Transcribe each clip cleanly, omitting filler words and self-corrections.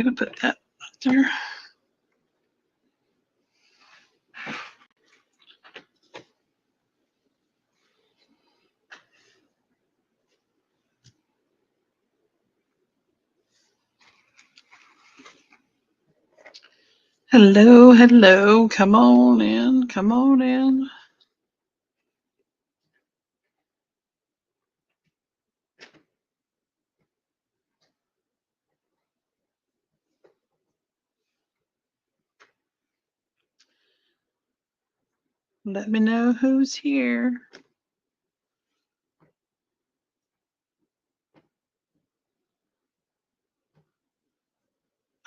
gonna put that up there. Hello, hello. Come on in. Come on in. Let me know who's here.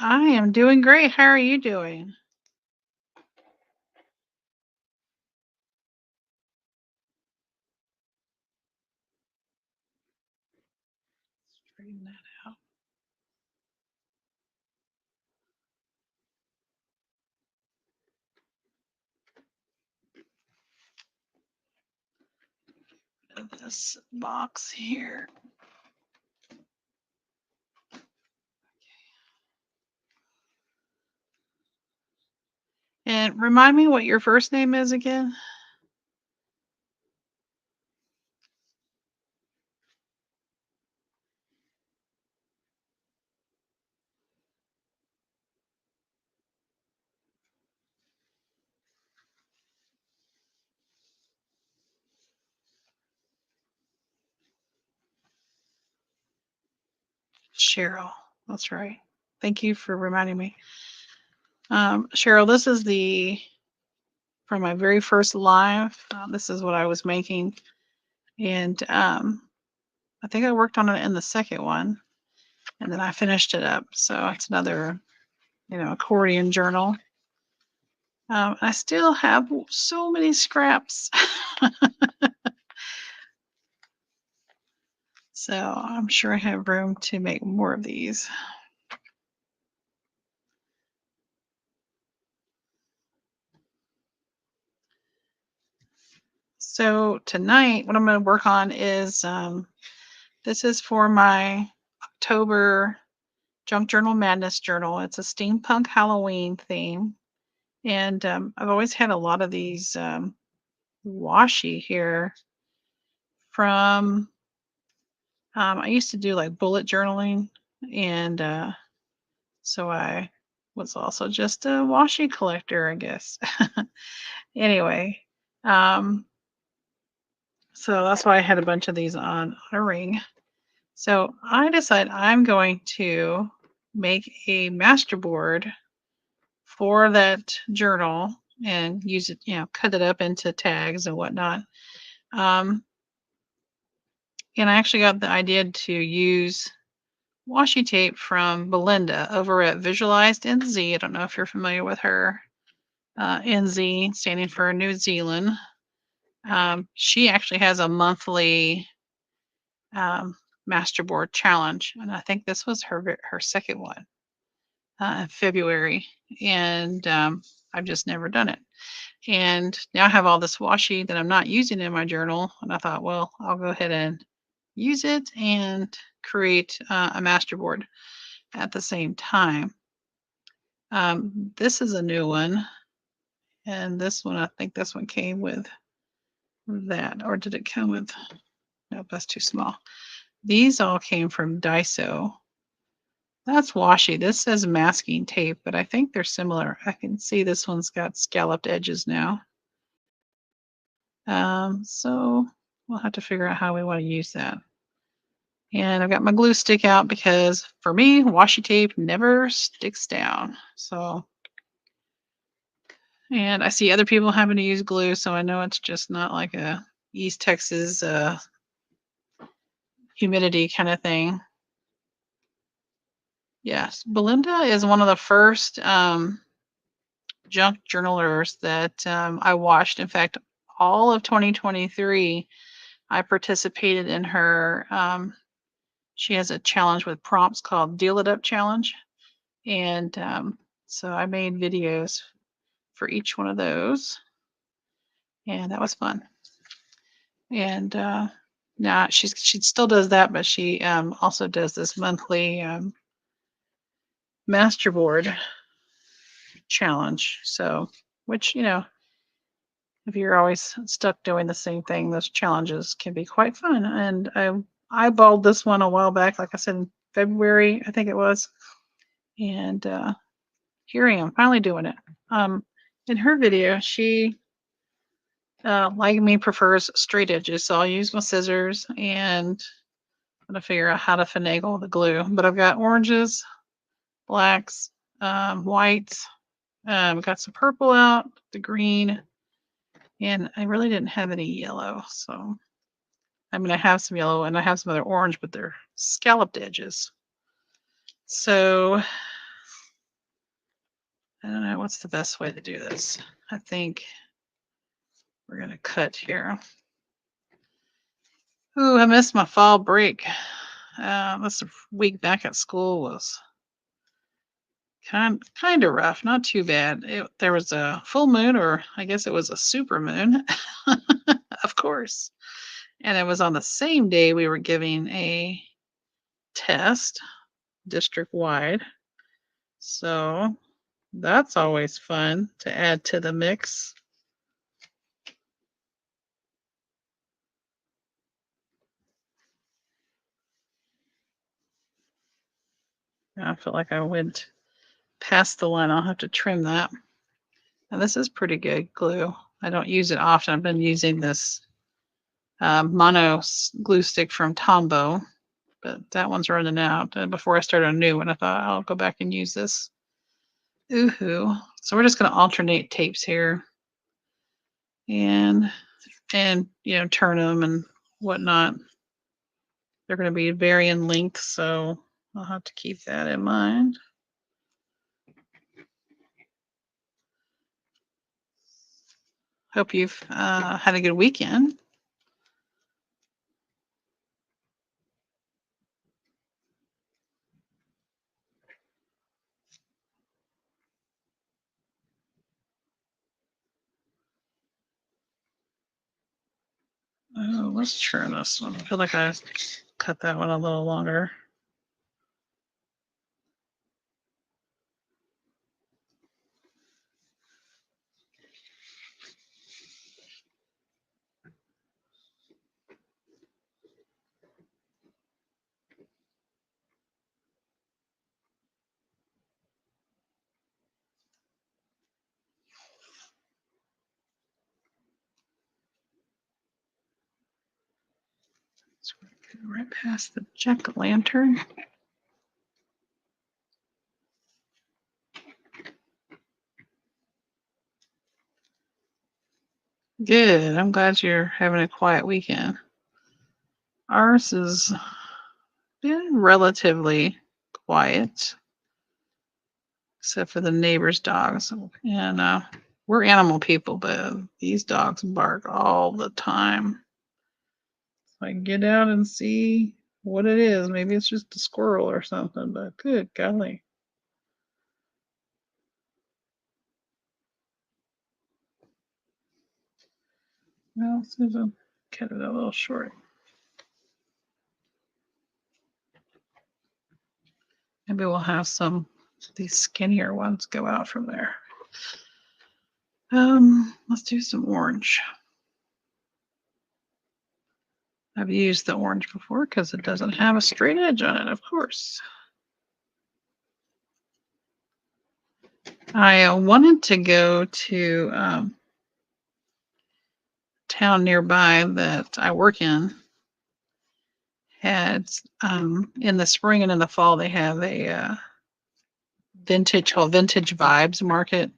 I am doing great. How are you doing? Straighten that out. This box here. And remind me what your first name is again. Cheryl. That's right. Thank you for reminding me. Cheryl, this is from my very first live. This is what I was making. And I think I worked on it in the second one. And then I finished it up. So it's another, accordion journal. I still have so many scraps. So I'm sure I have room to make more of these. So tonight, what I'm going to work on is this is for my October Junk Journal Madness journal. It's a steampunk Halloween theme. And I've always had a lot of these washi here from, I used to do like bullet journaling. And so I was also just a washi collector, I guess. Anyway, so that's why I had a bunch of these on a ring. So I decided I'm going to make a masterboard for that journal and use it, cut it up into tags and whatnot. And I actually got the idea to use washi tape from Belinda over at Visualized NZ. I don't know if you're familiar with her. NZ standing for New Zealand. She actually has a monthly masterboard challenge, and I think this was her second one in February, and I've just never done it. And now I have all this washi that I'm not using in my journal, and I thought, well, I'll go ahead and use it and create a masterboard at the same time. This is a new one, and this one, I think this one came with that, or did it come with? Nope, that's too small. These all came from Daiso. That's washi. This says masking tape, but I think they're similar. I can see this one's got scalloped edges now. So we'll have to figure out how we want to use that. And I've got my glue stick out because for me, washi tape never sticks down. So, and I see other people having to use glue, so I know it's just not like a East Texas humidity kind of thing. Yes, Belinda is one of the first junk journalers that I watched. In fact, all of 2023, I participated in her. She has a challenge with prompts called Deal It Up Challenge. And so I made videos for each one of those. And that was fun. And now she still does that, but she also does this monthly masterboard challenge. So, which, you know, if you're always stuck doing the same thing, those challenges can be quite fun. And I eyeballed this one a while back, like I said, in February, I think it was. And here I am finally doing it. In her video, she, like me, prefers straight edges. So I'll use my scissors and I'm gonna figure out how to finagle the glue. But I've got oranges, blacks, whites, got some purple out, the green, and I really didn't have any yellow. So, I mean, I have some yellow and I have some other orange, but they're scalloped edges. So, I don't know what's the best way to do this. I think we're gonna cut here. Ooh, I missed my fall break. This week back at school was kind of rough, not too bad. There was a full moon, or I guess it was a super moon, of course. And it was on the same day we were giving a test district wide. So that's always fun to add to the mix. I feel like I went past the line. I'll have to trim that. And this is pretty good glue. I don't use it often. I've been using this mono glue stick from Tombow, but that one's running out. Before I start a new one, I thought I'll go back and use this. Ooh-hoo. So we're just going to alternate tapes here and you know, turn them and whatnot. They're going to be varying length, so I'll have to keep that in mind. Hope you've had a good weekend. Oh, let's trim this one. I feel like I cut that one a little longer. So we're going right past the jack-o'-lantern. Good. I'm glad you're having a quiet weekend. Ours has been relatively quiet, except for the neighbor's dogs. And we're animal people, but these dogs bark all the time. So I can get out and see what it is. Maybe it's just a squirrel or something, but good golly. Well, Susan, cut it a little short. Maybe we'll have some of these skinnier ones go out from there. Let's do some orange. I've used the orange before because it doesn't have a straight edge on it, of course. I wanted to go to town nearby that I work in. Had in the spring and in the fall they have a vintage vibes market,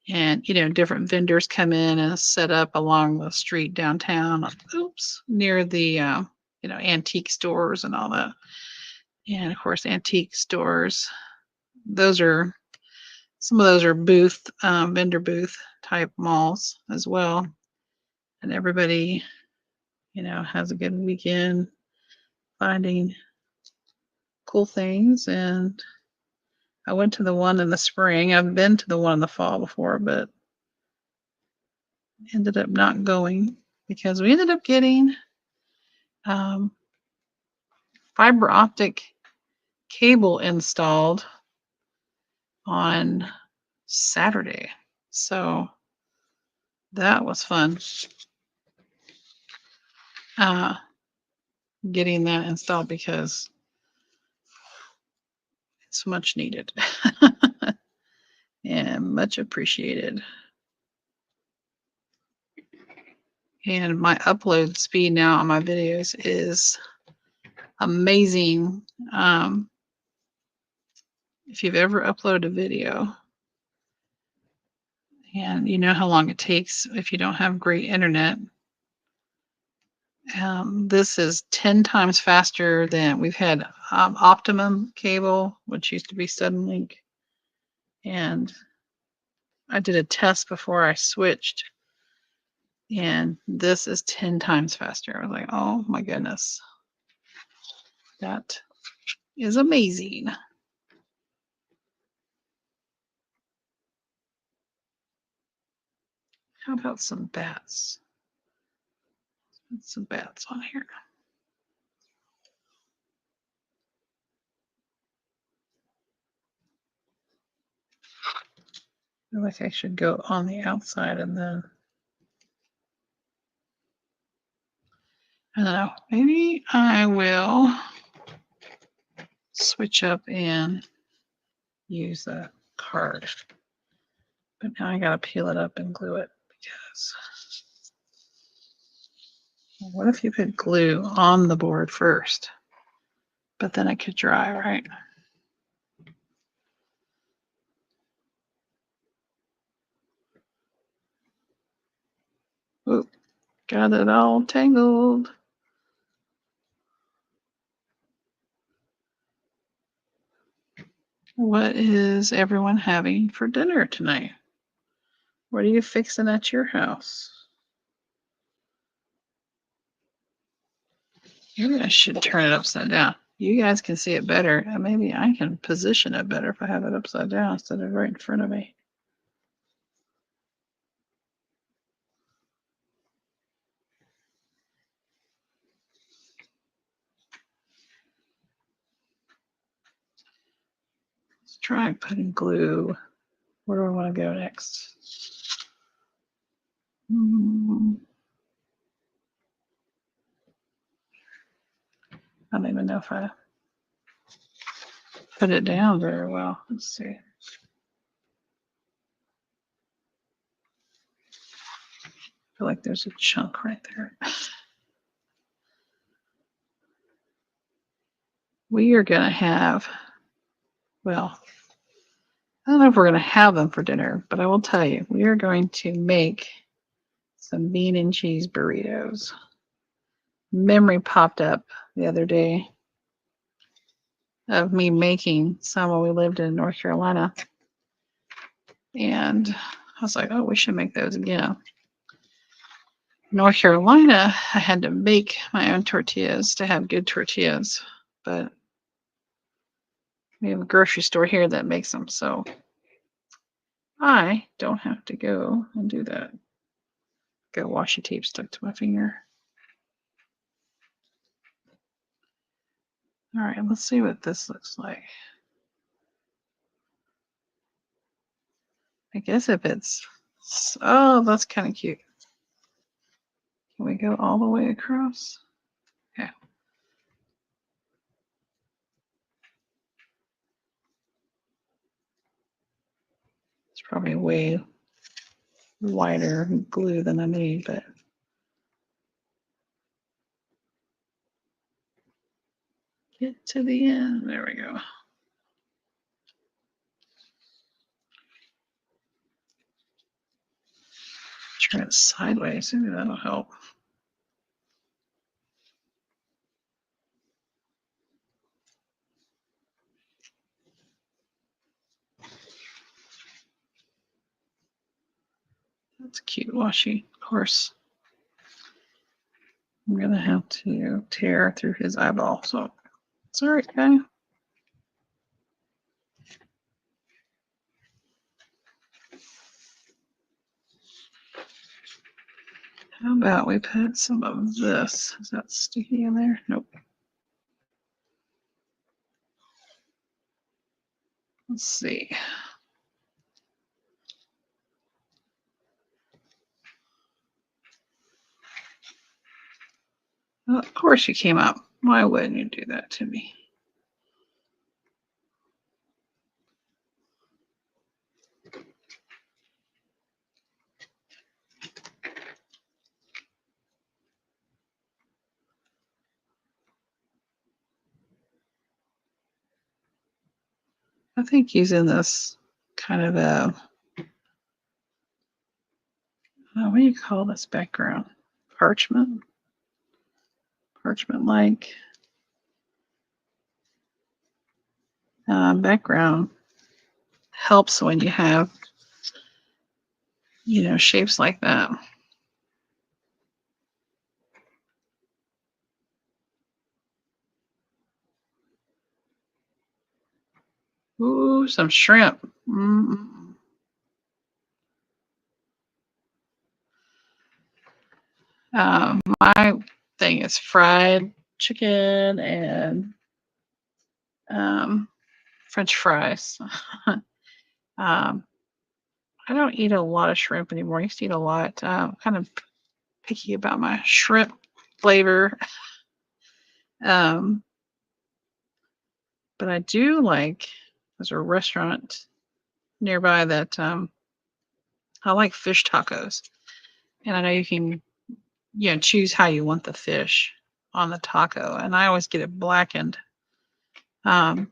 and you know, different vendors come in and set up along the street downtown. Oops, near the you know, antique stores and all that. And of course, antique stores, those are some of those are booth vendor booth type malls as well. And everybody, you know, has a good weekend finding cool things. And I went to the one in the spring. I've been to the one in the fall before, but ended up not going because we ended up getting fiber optic cable installed on Saturday. So that was fun. Getting that installed because it's much needed and much appreciated. And my upload speed now on my videos is amazing. If you've ever uploaded a video and you know how long it takes if you don't have great internet, this is 10 times faster than we've had Optimum cable, which used to be Suddenlink. And I did a test before I switched, and this is 10 times faster. I was like, oh my goodness. That is amazing. How about some bats? Let's put some bats on here. I feel like I should go on the outside and then, I don't know, maybe I will switch up and use that card. But now I gotta peel it up and glue it because what if you put glue on the board first? But then it could dry, right? Oop, got it all tangled. What is everyone having for dinner tonight? What are you fixing at your house? Maybe I should turn it upside down. You guys can see it better. And maybe I can position it better if I have it upside down instead of right in front of me. Let's try putting glue. Where do I want to go next? I don't even know if I put it down very well. Let's see. I feel like there's a chunk right there. We are going to have, well, I don't know if we're going to have them for dinner, but I will tell you, we are going to make some bean and cheese burritos. Memory popped up the other day of me making some when we lived in North Carolina. And I was like, oh, we should make those again. North Carolina, I had to make my own tortillas to have good tortillas, but we have a grocery store here that makes them, so I don't have to go and do that. Got washi tape stuck to my finger. All right, let's see what this looks like. I guess if it's, oh, that's kind of cute. Can we go all the way across? Yeah. It's probably way wider glue than I need, but get to the end. There we go. Try it sideways. Maybe that'll help. That's cute washi. Of course, I'm going to have to tear through his eyeball, so it's all right, guy. How about we put some of this? Is that sticky in there? Nope. Let's see. Of course you came up. Why wouldn't you do that to me? I think using this kind of a, what do you call this background? Parchment? Parchment-like background helps when you have, shapes like that. Ooh, some shrimp. Mm. My thing is fried chicken and French fries. um, I don't eat a lot of shrimp anymore. I used to eat a lot. Kind of picky about my shrimp flavor. Um, but I do like, there's a restaurant nearby that I like fish tacos. And I know you can, choose how you want the fish on the taco. And I always get it blackened. And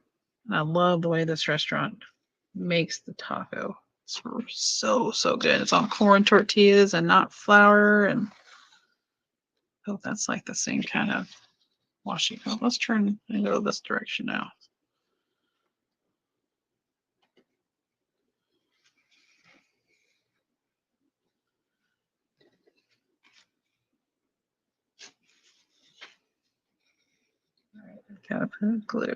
I love the way this restaurant makes the taco. It's so good. It's on corn tortillas and not flour. And oh, that's like the same kind of washing. Oh, let's turn and go this direction now. All right, I gotta put glue.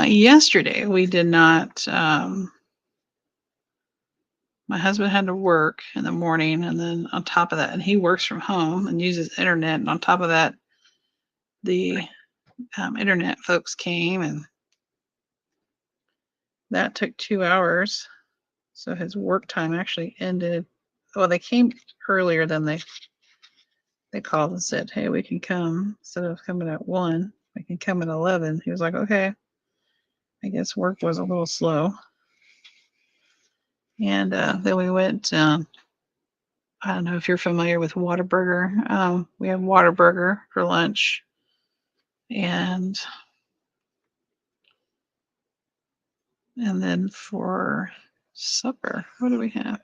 Yesterday we did not. My husband had to work in the morning, and then on top of that, and he works from home and uses internet. And on top of that, the internet folks came, and that took 2 hours. So his work time actually ended. Well, they came earlier than they called and said, "Hey, we can come instead of coming at 1. We can come at 11." He was like, "Okay." I guess work was a little slow. And then we went. I don't know if you're familiar with Whataburger. We had Whataburger for lunch, and then for supper, what do we have?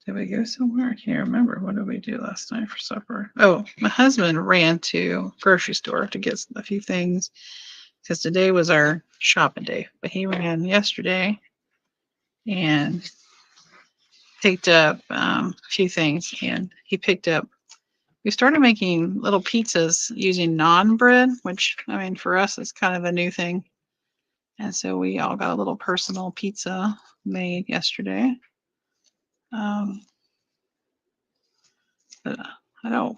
Did we go somewhere? I can't remember. What did we do last night for supper? Oh, my husband ran to grocery store to get a few things because today was our shopping day. But he ran yesterday and picked up a few things. And he picked up. We started making little pizzas using naan bread, which I mean for us is kind of a new thing. And so we all got a little personal pizza made yesterday. But I don't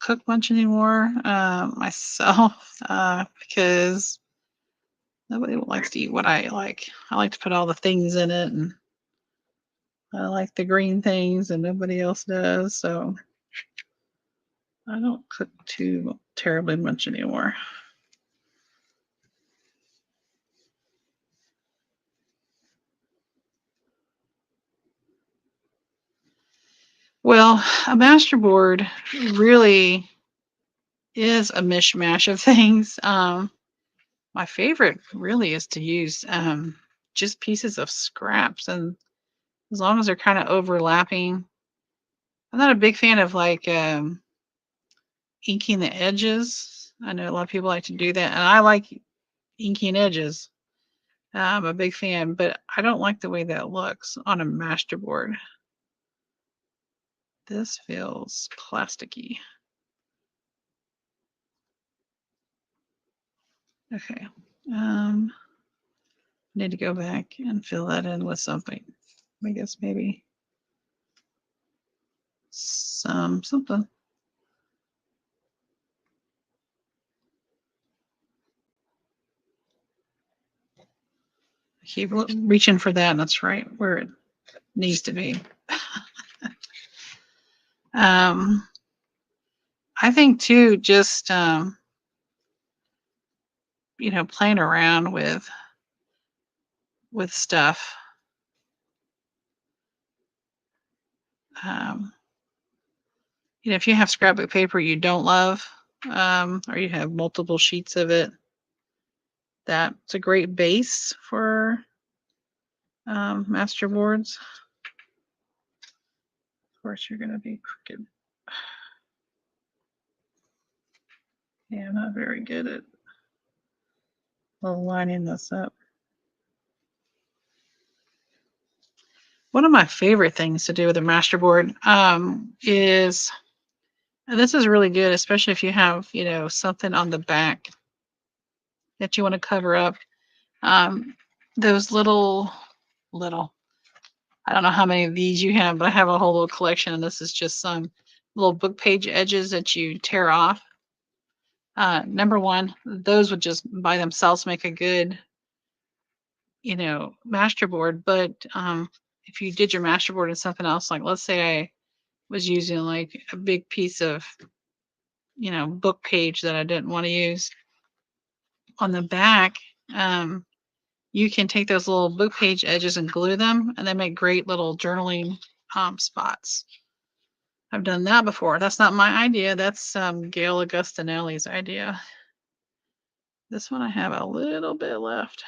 cook much anymore myself because nobody likes to eat what I like. I like to put all the things in it, and I like the green things, and nobody else does. So I don't cook too terribly much anymore. Well, a master board really is a mishmash of things. My favorite really is to use just pieces of scraps, and as long as they're kind of overlapping. I'm not a big fan of like inking the edges. I know a lot of people like to do that, and I like inking edges. I'm a big fan, but I don't like the way that looks on a masterboard. This feels plasticky. Okay. Need to go back and fill that in with something. I guess maybe something. keep reaching for that, and that's right where it needs to be. I think too, just playing around with stuff. Um, if you have scrapbook paper you don't love, or you have multiple sheets of it, that's a great base for master boards. Of course, you're going to be crooked. Yeah, I'm not very good at lining this up. One of my favorite things to do with a master board is, and this is really good, especially if you have, something on the back that you want to cover up. Those little, I don't know how many of these you have, but I have a whole little collection, and this is just some little book page edges that you tear off. Number one, those would just by themselves make a good, master board. But if you did your master board in something else, like let's say I was using like a big piece of, book page that I didn't want to use, on the back, you can take those little book page edges and glue them, and they make great little journaling spots. I've done that before. That's not my idea. That's Gail Augustinelli's idea. This one I have a little bit left.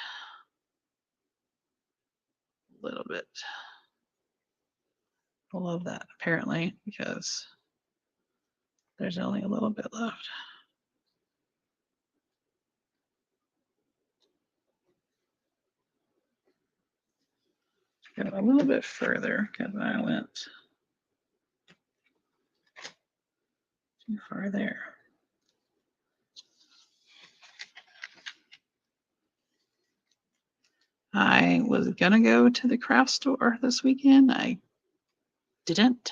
A little bit. I love that, apparently, because there's only a little bit left. Go a little bit further because I went too far there. I was gonna go to the craft store this weekend. I didn't.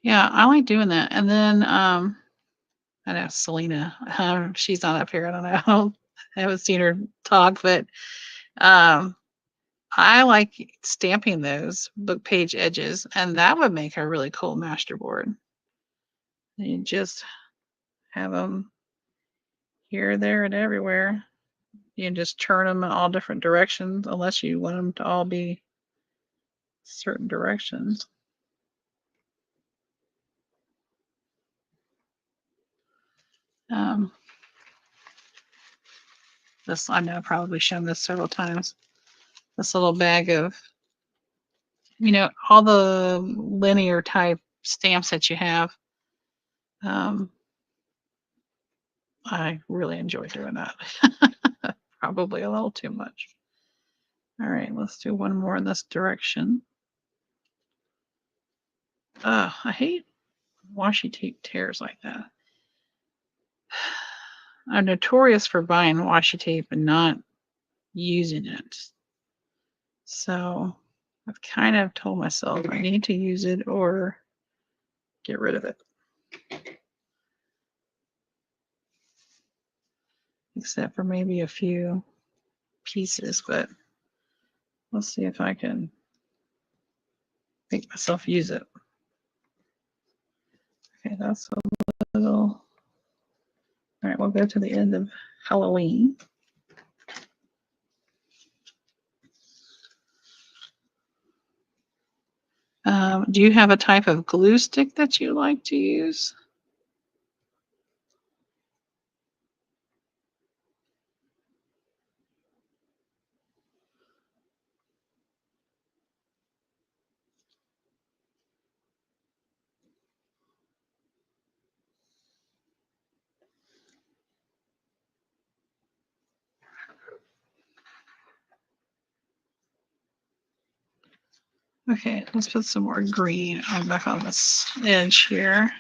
Yeah, I like doing that. And then I know Selena, she's not up here. I don't know. I haven't seen her talk, but I like stamping those book page edges, and that would make a really cool master board. You just have them here, there, and everywhere. You can just turn them in all different directions, unless you want them to all be certain directions. This, I know I've probably shown this several times. This little bag of, all the linear type stamps that you have. I really enjoy doing that. Probably a little too much. All right, let's do one more in this direction. I hate washi tape tears like that. I'm notorious for buying washi tape and not using it. So I've kind of told myself I need to use it or get rid of it. Except for maybe a few pieces, but let's see if I can make myself use it. Okay, that's a little. All right, we'll go to the end of Halloween. Do you have a type of glue stick that you like to use? Okay, let's put some more green back on this edge here.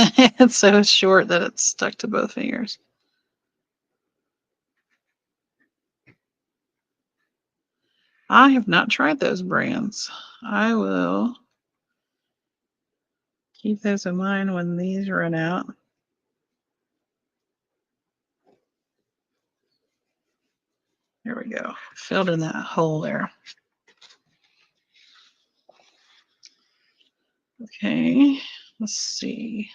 It's so short that it's stuck to both fingers. I have not tried those brands. I will keep those in mind when these run out. There we go. Filled in that hole there. Okay, let's see.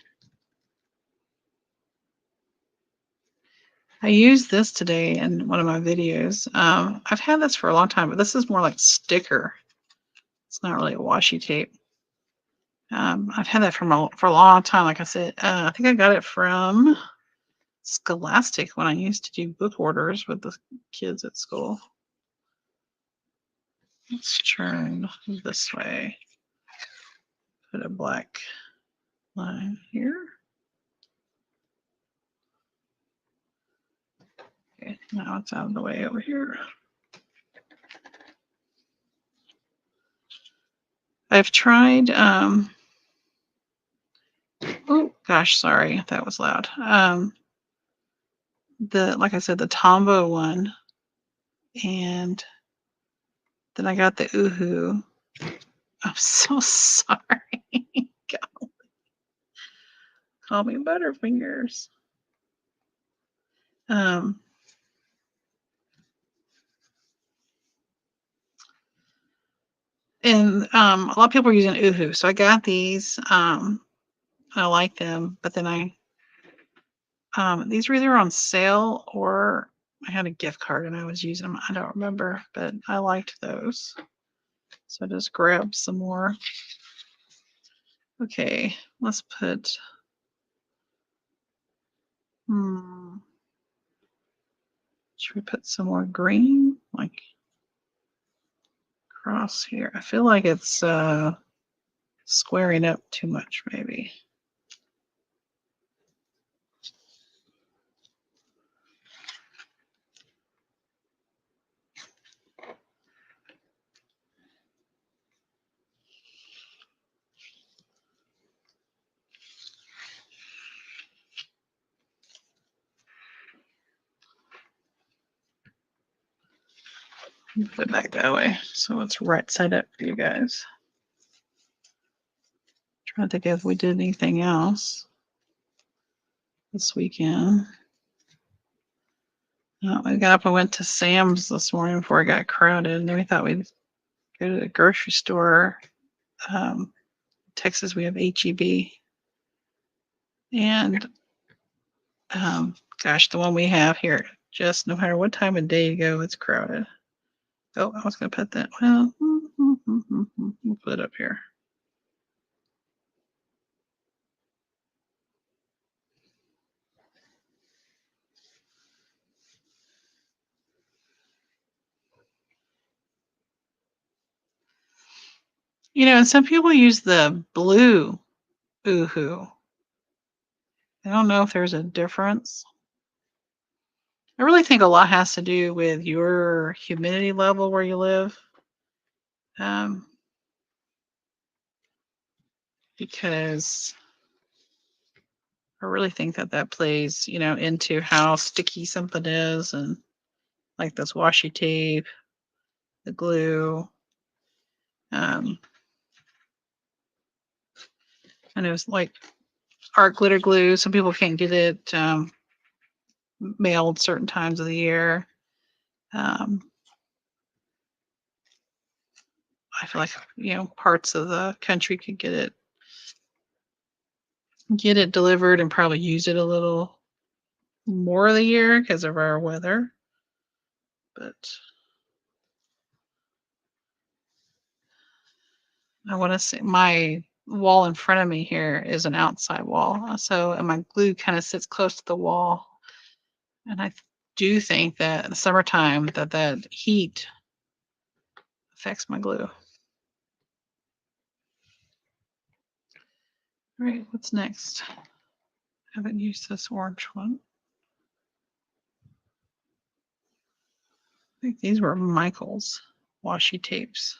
I used this today in one of my videos. I've had this for a long time, but this is more like sticker. It's not really a washi tape. I've had that for a long time. Like I said, I think I got it from Scholastic when I used to do book orders with the kids at school. Let's turn this way. Put a black line here. Okay, now it's out of the way over here. I've tried, oh gosh, sorry, that was loud. Like I said, the Tombow one, and then I got the Uhu. I'm so sorry. God, call me Butterfingers. And a lot of people are using Uhu, so I got these. I like them, but then these were either on sale or I had a gift card and I was using them. I don't remember, but I liked those. So I just grabbed some more. Okay, let's put, should we put some more green? Like across here. I feel like it's squaring up too much, maybe. Put it back that way so it's right side up for you guys. Trying to think if we did anything else this weekend. I got up and went to Sam's this morning before it got crowded, and then we thought we'd go to the grocery store. Texas, we have HEB, and gosh, the one we have here, just no matter what time of day you go, it's crowded. Oh, I was gonna put that. Well, we'll put it up here. You know, and some people use the blue Uhu. I don't know if there's a difference. I really think a lot has to do with your humidity level where you live. Because I really think that plays, you know, into how sticky something is, and like this washi tape, the glue. I know it's like art glitter glue. Some people can't get it mailed certain times of the year. I feel like, you know, parts of the country could get it delivered and probably use it a little more of the year because of our weather. But I want to say my wall in front of me here is an outside wall. And my glue kind of sits close to the wall. And I do think that in the summertime that heat affects my glue. All right, what's next? I haven't used this orange one. I think these were Michael's washi tapes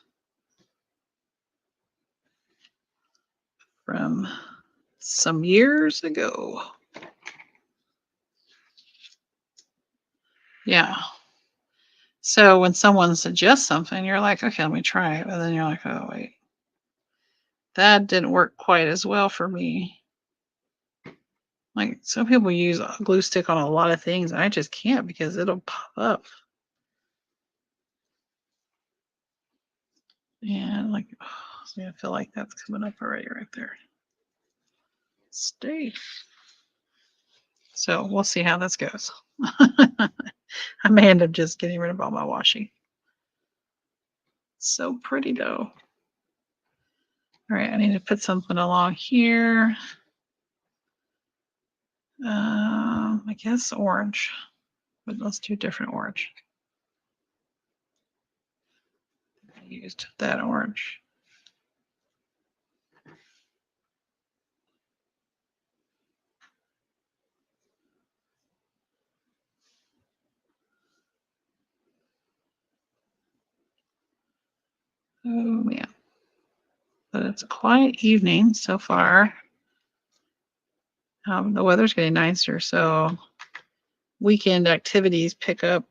from some years ago. Yeah. So when someone suggests something, you're like, okay, let me try it. And then you're like, oh, wait, that didn't work quite as well for me. Like some people use a glue stick on a lot of things. I just can't because it'll pop up. And like, oh, see, I feel like that's coming up already right there. Stay. So we'll see how this goes. I may end up just getting rid of all my washi. So pretty though. All right, I need to put something along here. I guess orange, but let's do different orange. I used that orange. Oh man. But it's a quiet evening so far. The weather's getting nicer, so weekend activities pick up.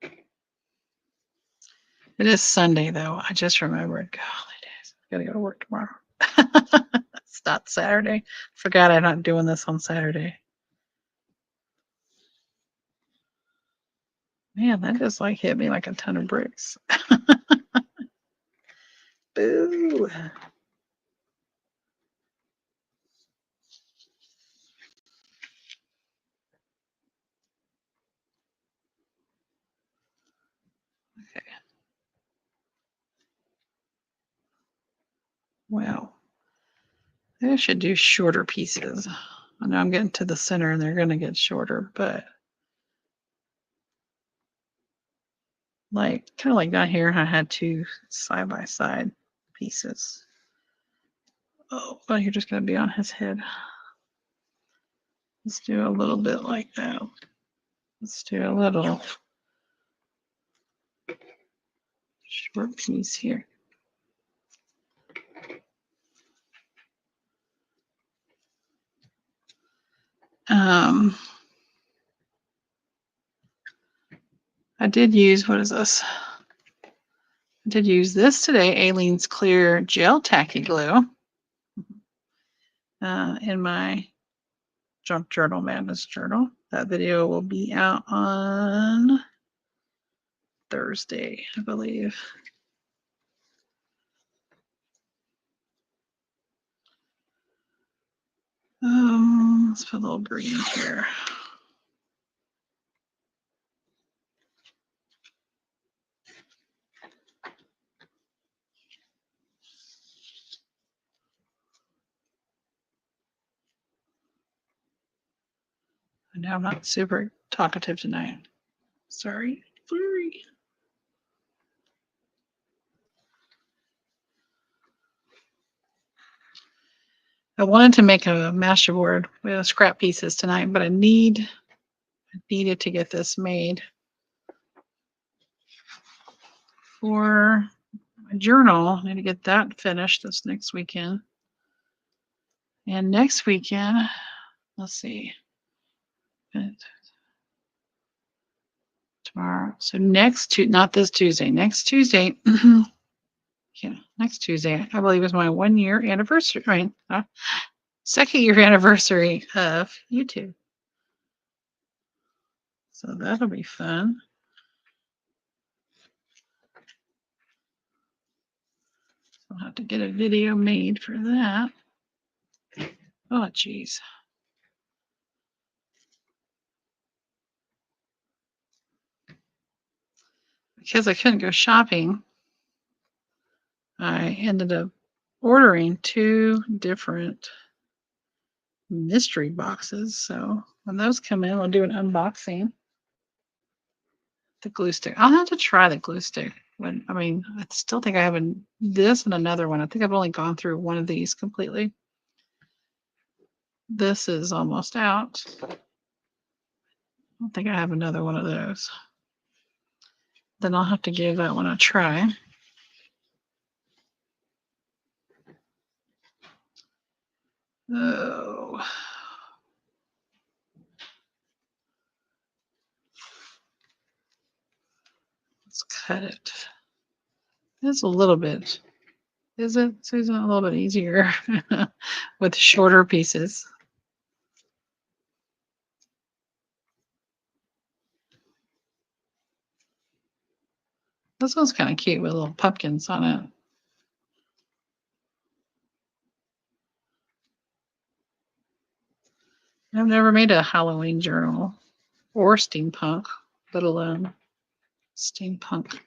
It is Sunday though. I just remembered. Golly days. I gotta go to work tomorrow. It's not Saturday. Forgot I'm not doing this on Saturday. Man, that just like hit me like a ton of bricks. Boo. Okay. Well, I should do shorter pieces. I know I'm getting to the center and they're going to get shorter, but like kind of like down here, I had two side by side pieces. Oh, well, you're just going to be on his head. Let's do a little bit like that. Let's do a little short piece here. I did use, what is this? I did use this today, Aleene's Clear Gel Tacky Glue, in my Junk Journal Madness journal. That video will be out on Thursday, I believe. Let's put a little green here. I know I'm not super talkative tonight. Sorry. Sorry. I wanted to make a masterboard with scrap pieces tonight, but I needed to get this made for my journal. I need to get that finished this next weekend. And next weekend, let's see. Tomorrow. So not this Tuesday, next Tuesday. Yeah, next Tuesday, I believe is my 1 year anniversary, right? Second year anniversary of YouTube. So that'll be fun. I'll have to get a video made for that. Oh, geez. Because I couldn't go shopping, I ended up ordering 2 different mystery boxes. So when those come in, I'll do an unboxing. The glue stick. I'll have to try the glue stick. I still think I have this and another one. I think I've only gone through one of these completely. This is almost out. I don't think I have another one of those. Then I'll have to give that one a try. Oh. Let's cut it. It's a little bit. Is it, Susan, a little bit easier with shorter pieces? This one's kind of cute with little pumpkins on it. I've never made a Halloween journal or steampunk, let alone steampunk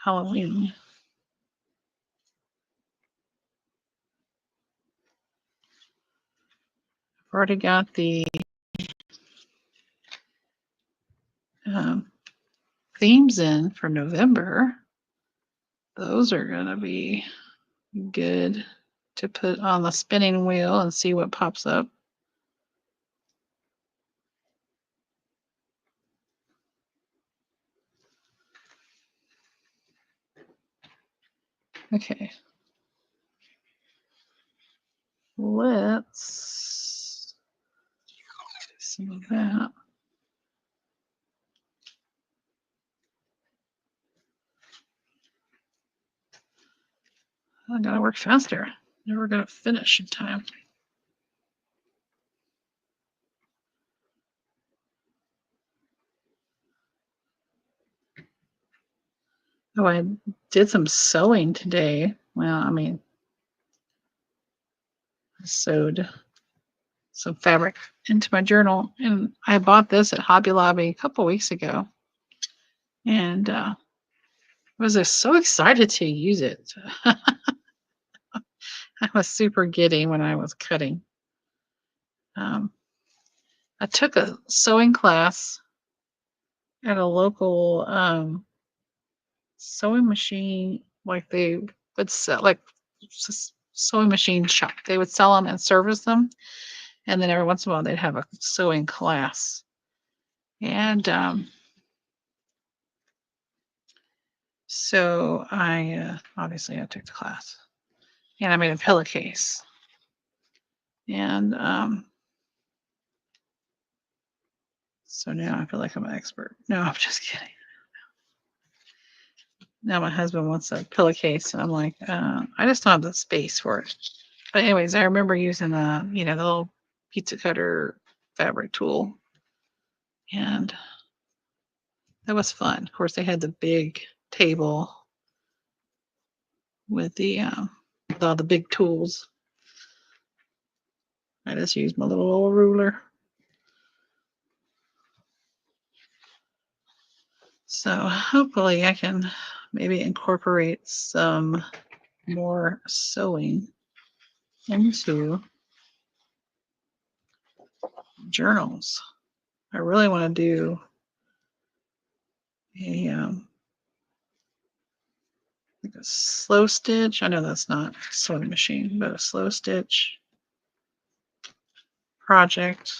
Halloween. I've already got the themes in for November. Those are going to be good to put on the spinning wheel and see what pops up. Okay. Let's do some of that. I gotta work faster. Never gonna finish in time. Oh, I did some sewing today. Well, I mean, I sewed some fabric into my journal, and I bought this at Hobby Lobby a couple weeks ago, and was so excited to use it. I was super giddy when I was cutting. I took a sewing class at a local sewing machine, like they would sell, like sewing machine shop. They would sell them and service them, and then every once in a while they'd have a sewing class. And so I obviously I took the class, and I made a pillowcase. And so now I feel like I'm an expert. No, I'm just kidding. Now my husband wants a pillowcase, and I'm like, I just don't have the space for it. But anyways, I remember using the little pizza cutter fabric tool, and that was fun. Of course, they had the big table with with all the big tools. I just used my little old ruler. So hopefully I can maybe incorporate some more sewing into journals. I really want to do like a slow stitch. I know that's not a sewing machine, but a slow stitch project.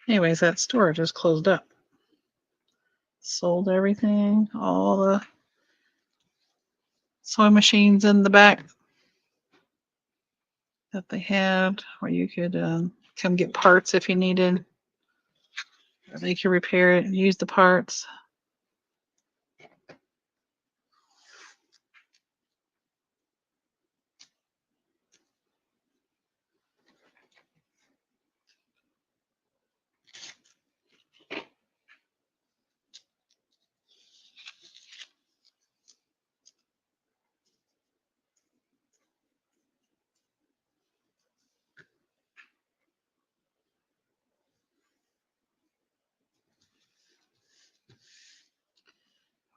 Anyways, that store just closed up. Sold everything, all the sewing machines in the back that they had, where you could come get parts if you needed. Or they could repair it and use the parts.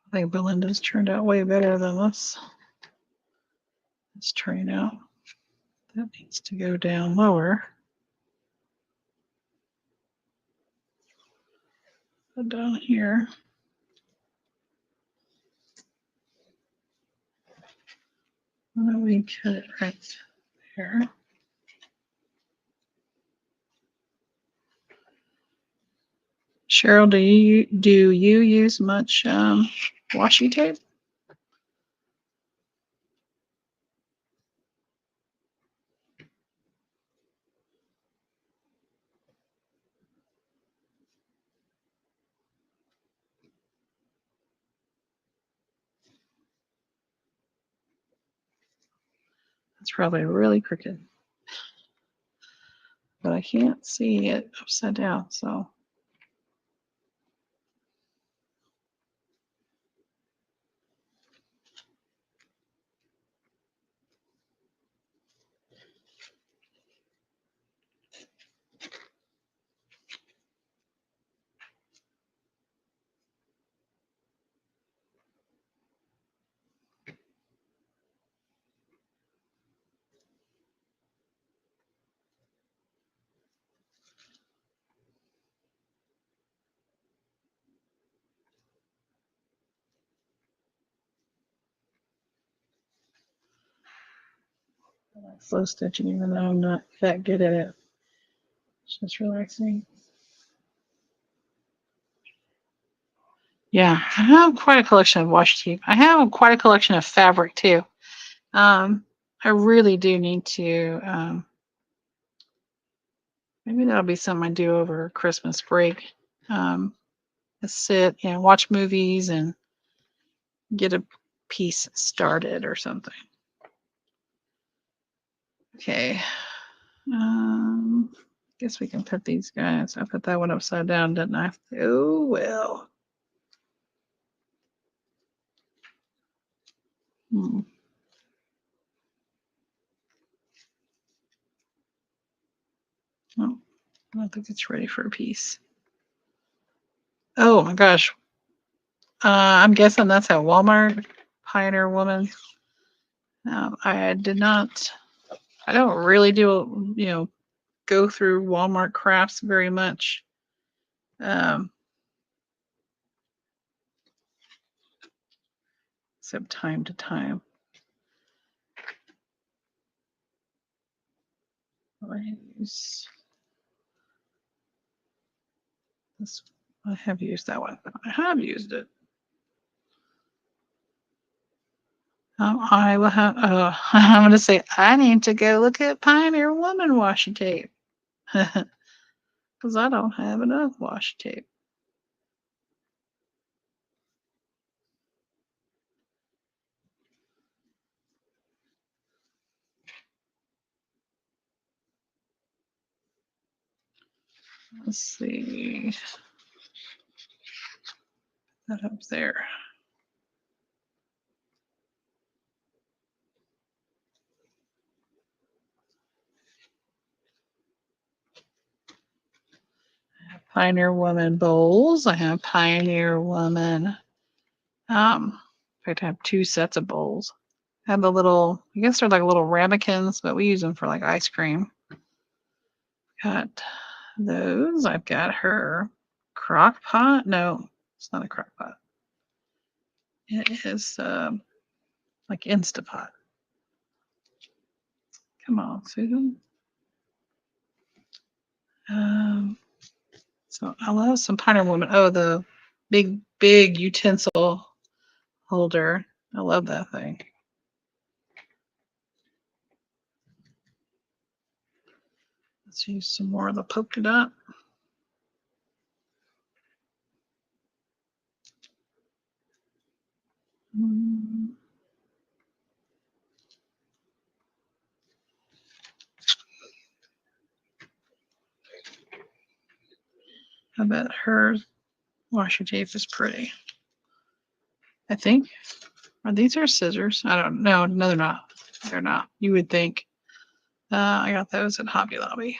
I think Belinda's turned out way better than this. Let's try it out. That needs to go down lower. Put down here. And then we cut it right there. Cheryl, do you use much washi tape? That's probably really crooked, but I can't see it upside down, so. I like slow stitching, even though I'm not that good at it. It's just relaxing. Yeah, I have quite a collection of washi tape. I have quite a collection of fabric too. I really do need to. Maybe that'll be something I do over Christmas break. Um, just sit and watch movies and get a piece started or something. Okay. Guess we can put these guys. I put that one upside down, didn't I? Oh well. Hmm. Oh, I don't think it's ready for a piece. Oh my gosh. I'm guessing that's at Walmart. Pioneer Woman. I did not. I don't really do go through Walmart crafts very much. Um, except time to time. I use this. I have used that one. I have used it. I will have. I'm going to say I need to go look at Pioneer Woman washi tape because I don't have enough washi tape. Let's see that up there. Pioneer Woman bowls. I have Pioneer Woman. In fact, I have two sets of bowls. I have the little, I guess they're like little ramekins, but we use them for like ice cream. Got those. I've got her crock pot. No, it's not a crock pot. It is like Instapot. Come on, Susan. So I love some Pioneer Woman. Oh, the big utensil holder. I love that thing. Let's use some more of the polka dot. I bet her washi tape is pretty. I think. Are these are scissors? I don't know. No, they're not. They're not. You would think. I got those at Hobby Lobby.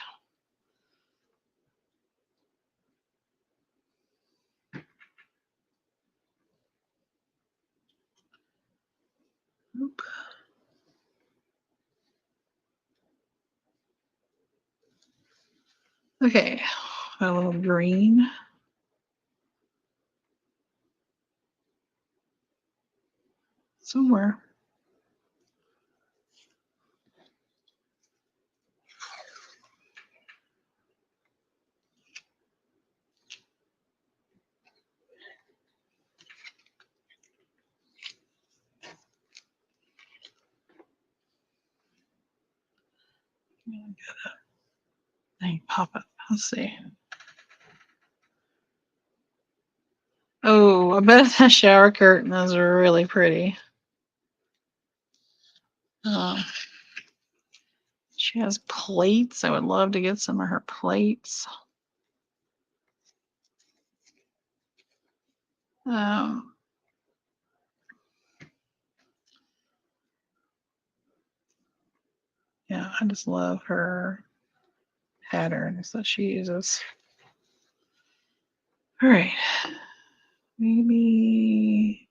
Oop. Okay, a little green. Somewhere. Thing pop up. Let's see. Oh, I bet that shower curtain is really pretty. She has plates. I would love to get some of her plates. Um, yeah, I just love her patterns that she uses. All right, maybe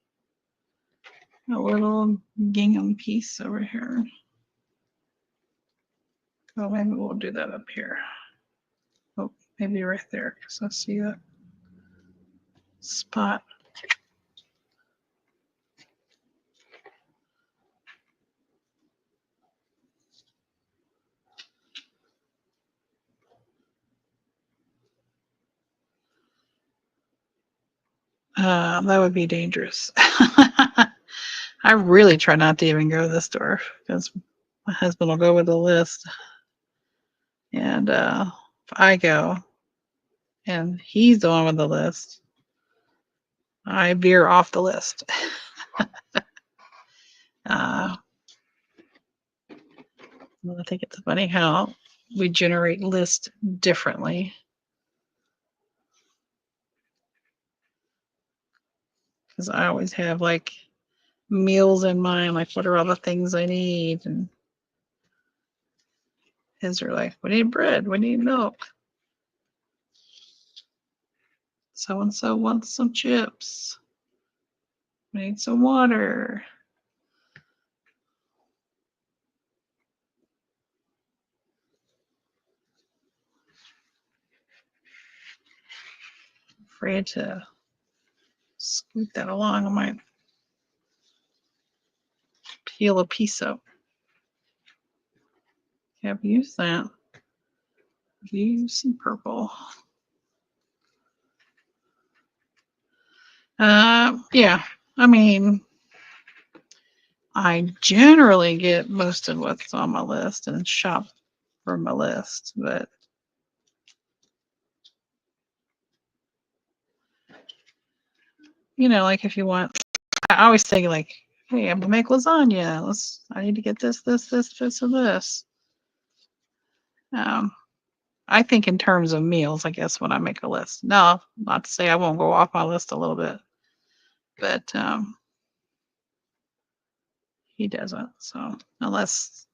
a little gingham piece over here. Oh, maybe we'll do that up here. Oh, maybe right there, because I see that spot. That would be dangerous. I really try not to even go to the store because my husband will go with the list. And if I go and he's the one with the list, I veer off the list. I think it's funny how we generate lists differently. Because I always have like meals in mind, like what are all the things I need? And his are like, we need bread, we need milk. So and so wants some chips. We need some water. Afraid to scoot that along. I might peel a piece up. Have used that. Use some purple. Yeah. I mean, I generally get most of what's on my list and shop from my list, but like if you want, I always think like, hey, I'm gonna make lasagna. I need to get this, and this. I think in terms of meals, I guess when I make a list. No, not to say I won't go off my list a little bit, but he doesn't. So unless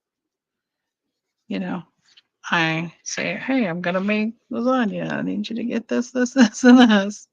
I say, hey, I'm gonna make lasagna. I need you to get this, and this.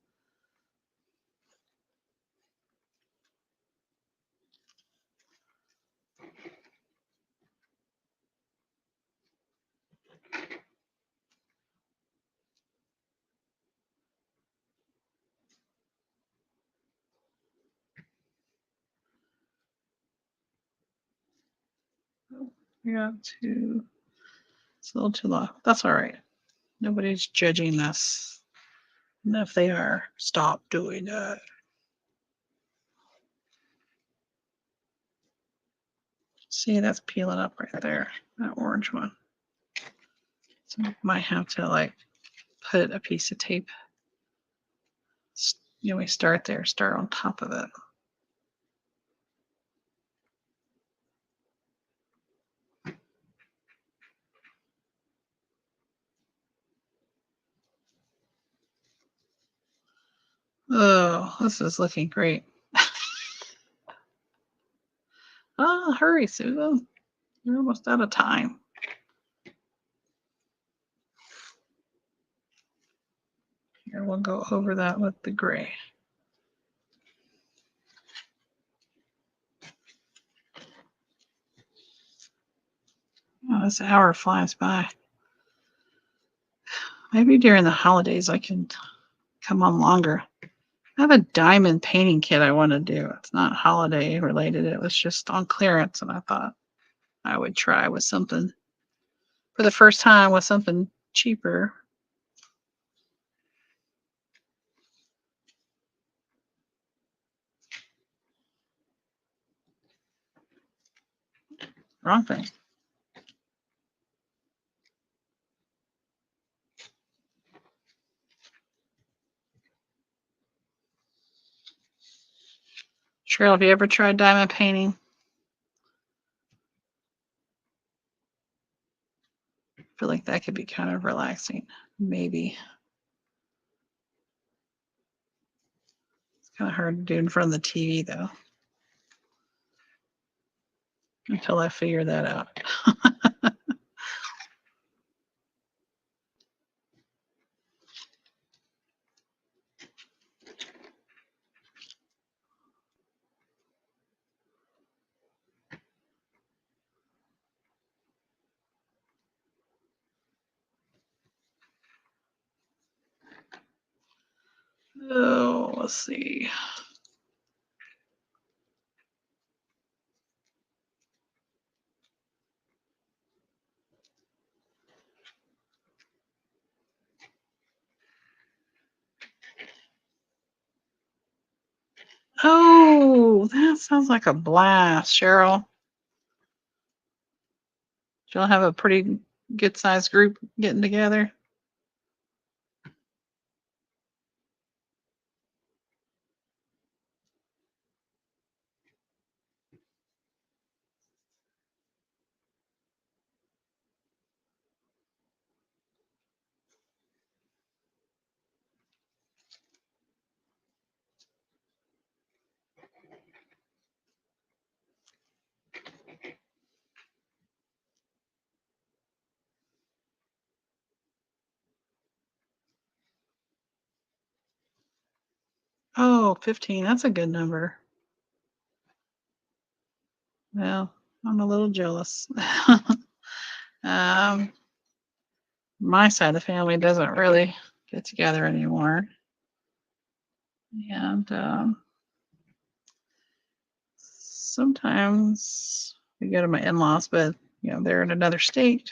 We got to. It's a little too long. That's all right. Nobody's judging this. And if they are, stop doing that. See, that's peeling up right there. That orange one. So I might have to like put a piece of tape. We start there, start on top of it. Oh, this is looking great. Oh, hurry, Susan. You're almost out of time. Here, we'll go over that with the gray. Oh, this hour flies by. Maybe during the holidays I can come on longer. I have a diamond painting kit I want to do. It's not holiday related. It was just on clearance, and I thought I would try with something for the first time with something cheaper. Wrong thing. Cheryl, have you ever tried diamond painting? I feel like that could be kind of relaxing. Maybe. It's kind of hard to do in front of the TV though. Until I figure that out. Oh, let's see. Oh, that sounds like a blast, Cheryl. She'll have a pretty good sized group getting together. Oh, 15. That's a good number. Well, I'm a little jealous. um, my side of the family doesn't really get together anymore. And sometimes we go to my in-laws, but they're in another state.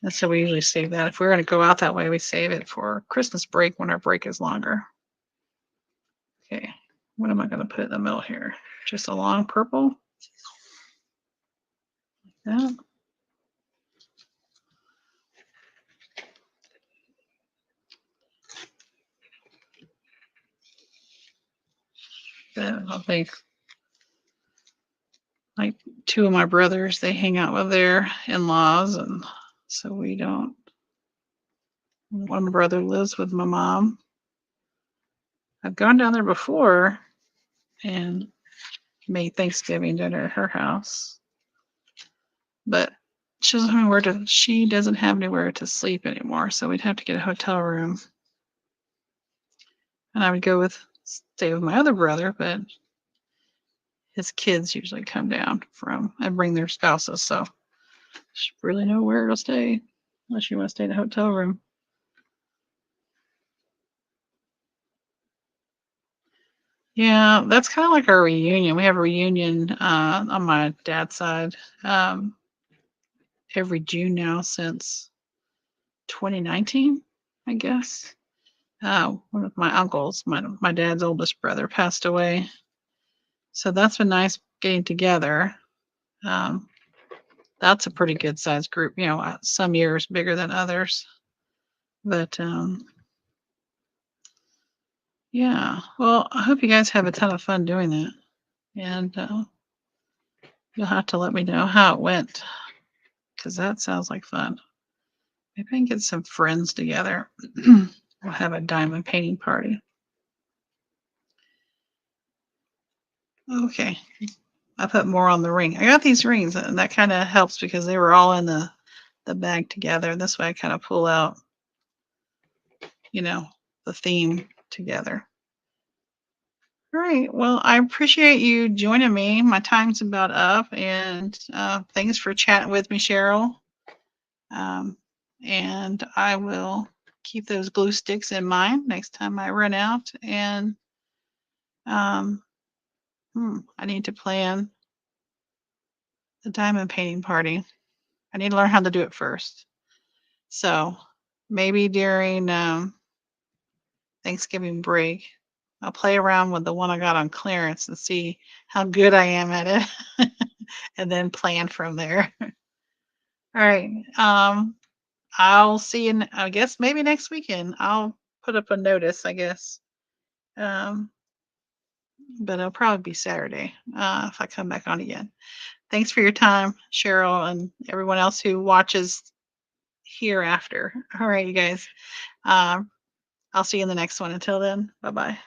And so we usually save that. If we're going to go out that way, we save it for Christmas break when our break is longer. Okay, what am I going to put in the middle here? Just a long purple? Like that. I think like two of my brothers, they hang out with their in-laws, and so we don't. One brother lives with my mom. I've gone down there before and made Thanksgiving dinner at her house, but she doesn't have anywhere to sleep anymore, so we'd have to get a hotel room. And I would stay with my other brother, but his kids usually come down and bring their spouses, so there's really nowhere to stay unless you want to stay in a hotel room. Yeah, that's kind of like our reunion. We have a reunion on my dad's side every June now since 2019, I guess. One of my uncles, my dad's oldest brother, passed away. So that's been nice getting together. That's a pretty good sized group, some years bigger than others. But yeah, well, I hope you guys have a ton of fun doing that. And you'll have to let me know how it went because that sounds like fun. Maybe I can get some friends together. We'll have a diamond painting party. Okay. I put more on the ring. I got these rings and that kind of helps because they were all in the bag together. This way I kind of pull out, the theme together. All right. Well, I appreciate you joining me. My time's about up, and thanks for chatting with me, Cheryl. And I will keep those glue sticks in mind next time I run out. And I need to plan the diamond painting party. I need to learn how to do it first. So maybe during Thanksgiving break, I'll play around with the one I got on clearance and see how good I am at it and then plan from there. All right. I'll see you, I guess maybe next weekend. I'll put up a notice, I guess. but it'll probably be Saturday if I come back on again. Thanks for your time, Cheryl, and everyone else who watches hereafter. All right, you guys. Um, I'll see you in the next one. Until then, bye bye.